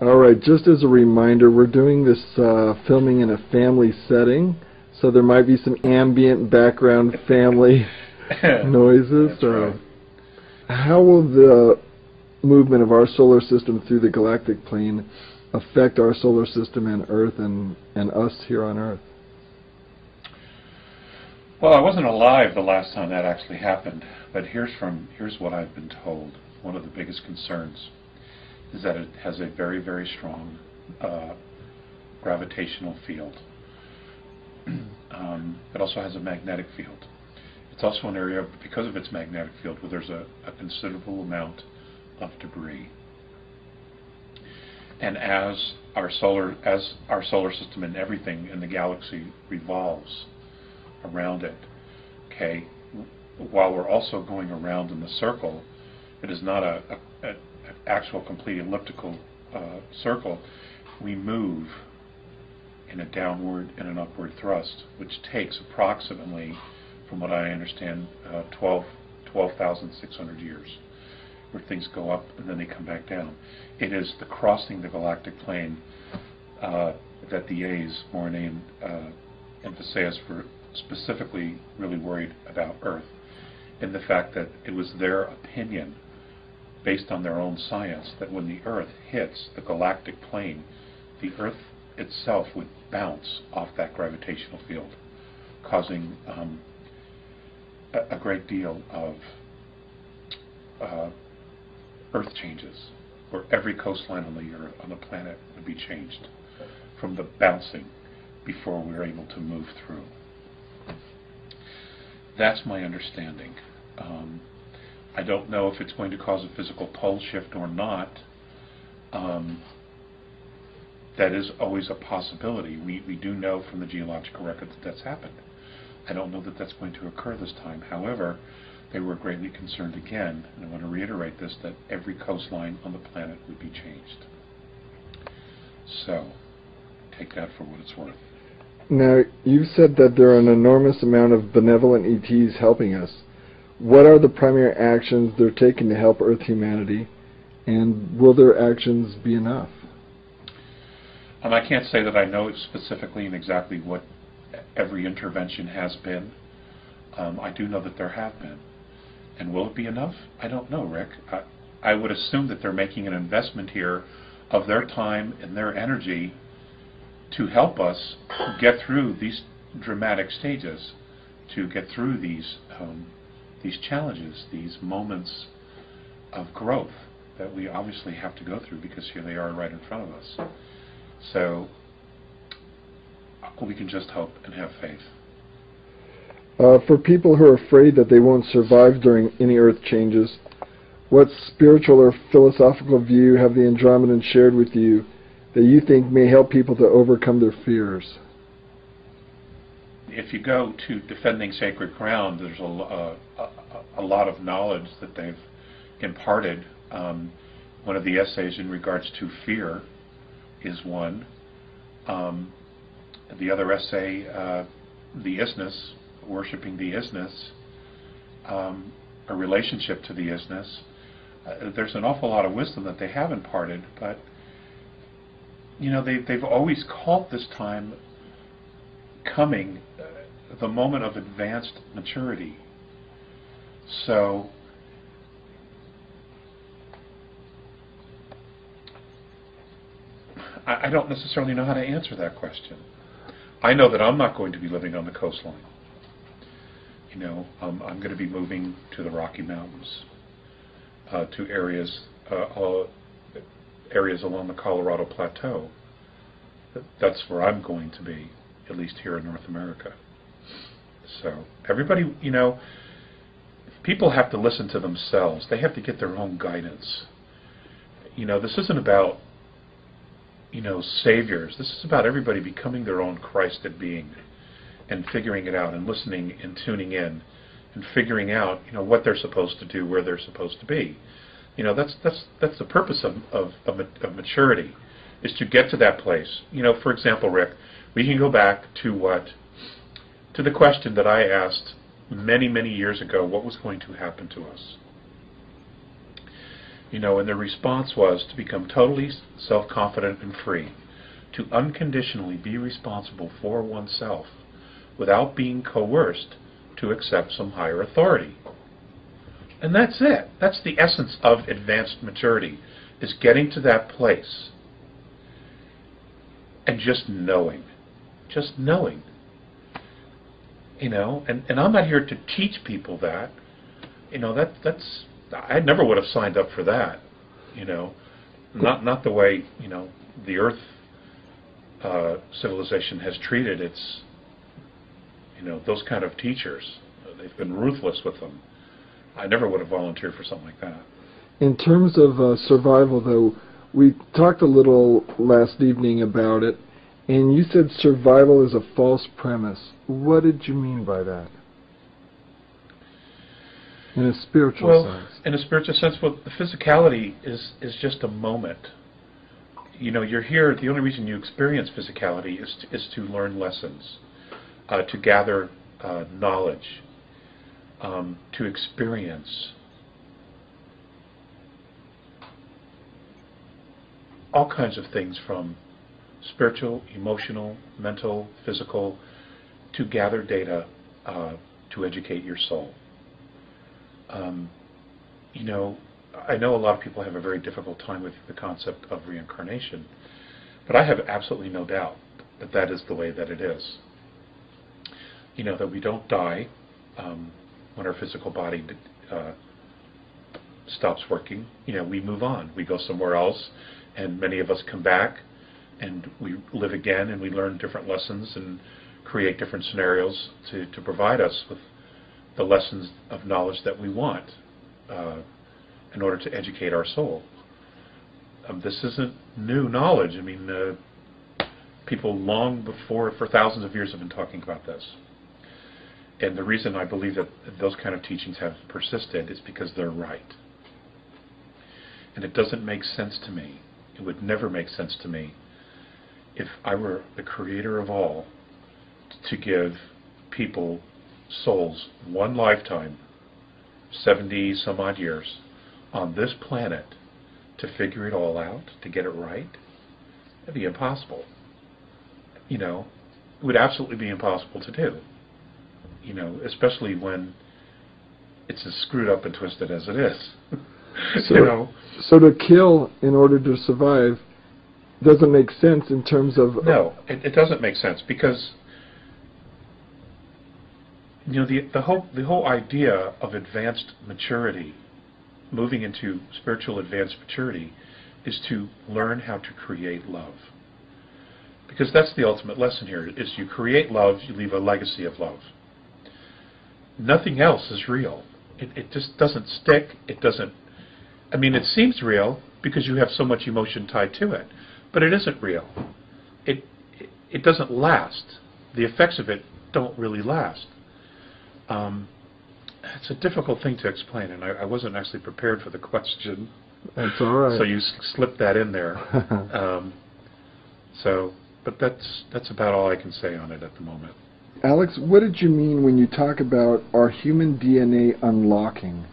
All right, just as a reminder, we're doing this filming in a family setting, so there might be some ambient background family noises. That's right. How will the movement of our solar system through the galactic plane affect our solar system and Earth and us here on Earth? Well, I wasn't alive the last time that actually happened, but here's what I've been told. One of the biggest concerns is that it has a very, very strong gravitational field. It also has a magnetic field. It's also an area, because of its magnetic field, where there's a considerable amount of debris. And as our solar system and everything in the galaxy revolves around it, okay, while we're also going around in the circle, it is not an actual complete elliptical circle. We move in a downward and an upward thrust, which takes approximately, from what I understand, 12,600 years, where things go up and then they come back down. It is the crossing the galactic plane that the A's, Morine and Visayas, were specifically really worried about Earth, in the fact that it was their opinion, based on their own science, that when the Earth hits the galactic plane, the Earth itself would bounce off that gravitational field, causing a great deal of Earth changes, where every coastline on the Earth, on the planet, would be changed from the bouncing before we were able to move through. That's my understanding. I don't know if it's going to cause a physical pole shift or not. That is always a possibility. We do know from the geological record that that's happened. I don't know that that's going to occur this time. However, they were greatly concerned again, and I want to reiterate this, that every coastline on the planet would be changed. So, take that for what it's worth. Now, you've said that there are an enormous amount of benevolent ETs helping us. What are the primary actions they're taking to help Earth humanity, and will their actions be enough? I can't say that I know specifically and exactly what every intervention has been. I do know that there have been. And will it be enough? I don't know, Rick. I would assume that they're making an investment here of their time and their energy to help us get through these dramatic stages, to get through these challenges, these moments of growth that we obviously have to go through, because here they are right in front of us. So we can just hope and have faith. For people who are afraid that they won't survive during any Earth changes, what spiritual or philosophical view have the Andromedans shared with you that you think may help people to overcome their fears? If you go to Defending Sacred Ground, there's a lot of knowledge that they've imparted. One of the essays in regards to fear is one. The other essay, the isness, worshiping the isness, a relationship to the isness. There's an awful lot of wisdom that they have imparted, but you know, they've always called this time coming the moment of advanced maturity. So I don't necessarily know how to answer that question. I know that I'm not going to be living on the coastline. You know, I'm going to be moving to the Rocky Mountains, to areas along the Colorado Plateau. That's where I'm going to be, at least here in North America. So everybody, you know, people have to listen to themselves. They have to get their own guidance. You know, this isn't about, you know, saviors. This is about everybody becoming their own Christed being and figuring it out and listening and tuning in and figuring out, you know, what they're supposed to do, where they're supposed to be. You know, that's the purpose of maturity, is to get to that place. You know, for example, Rick, we can go back to the question that I asked many, many years ago, what was going to happen to us? And the response was to become totally self-confident and free, to unconditionally be responsible for oneself without being coerced to accept some higher authority. And that's it. That's the essence of advanced maturity, is getting to that place and just knowing. Just knowing. And I'm not here to teach people that. That's I never would have signed up for that. Not the way the Earth civilization has treated its those kind of teachers. They've been ruthless with them. I never would have volunteered for something like that. In terms of survival, though, we talked a little last evening about it, and you said survival is a false premise. What did you mean by that? In a spiritual sense. In a spiritual sense, the physicality is just a moment. You're here, the only reason you experience physicality is to learn lessons, to gather knowledge, to experience all kinds of things, from spiritual, emotional, mental, physical, to gather data to educate your soul. I know a lot of people have a very difficult time with the concept of reincarnation, but I have absolutely no doubt that that is the way that it is. That we don't die when our physical body stops working. We move on. We go somewhere else, and many of us come back, and we live again, and we learn different lessons and create different scenarios to provide us with the lessons of knowledge that we want in order to educate our soul. This isn't new knowledge. People long before, for thousands of years, have been talking about this. And the reason I believe that those kind of teachings have persisted is because they're right. And it doesn't make sense to me. It would never make sense to me if I were the creator of all to give people, souls, one lifetime, 70 some odd years, on this planet to figure it all out, to get it right. That'd be impossible. It would absolutely be impossible to do. Especially when it's as screwed up and twisted as it is. So to kill in order to survive doesn't make sense in terms of... No, it doesn't make sense, because the whole idea of advanced maturity, moving into spiritual advanced maturity, is to learn how to create love. Because that's the ultimate lesson here, is you create love, you leave a legacy of love. Nothing else is real. It just doesn't stick. It doesn't... it seems real because you have so much emotion tied to it, but it isn't real. It doesn't last. The effects of it don't really last. It's a difficult thing to explain, and I wasn't actually prepared for the question. That's all right. So you slipped that in there. But that's about all I can say on it at the moment. Alex, what did you mean when you talk about our human DNA unlocking?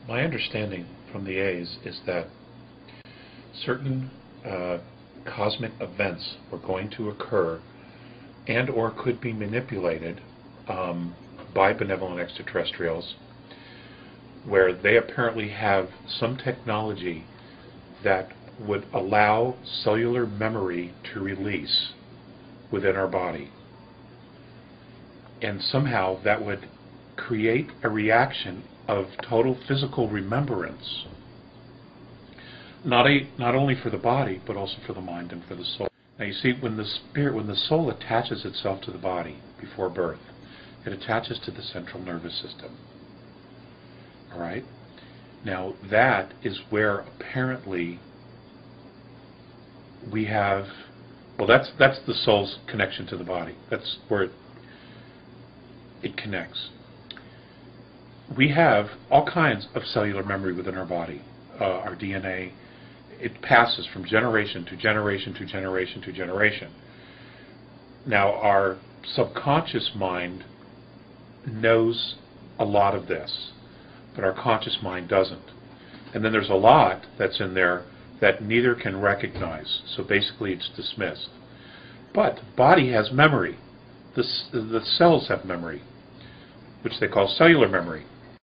My understanding from the A's is that certain cosmic events were going to occur and or could be manipulated by benevolent extraterrestrials, where they apparently have some technology that would allow cellular memory to release within our body. And somehow that would create a reaction of total physical remembrance, not only for the body, but also for the mind and for the soul. Now you see, when the soul attaches itself to the body before birth, it attaches to the central nervous system. All right? Now that is where apparently we have, that's the soul's connection to the body. That's where it connects. We have all kinds of cellular memory within our body. Our DNA, it passes from generation to generation to generation to generation. Now, our subconscious mind knows a lot of this, but our conscious mind doesn't. And then there's a lot that's in there that neither can recognize. So basically it's dismissed. But the body has memory. The cells have memory, which they call cellular memory.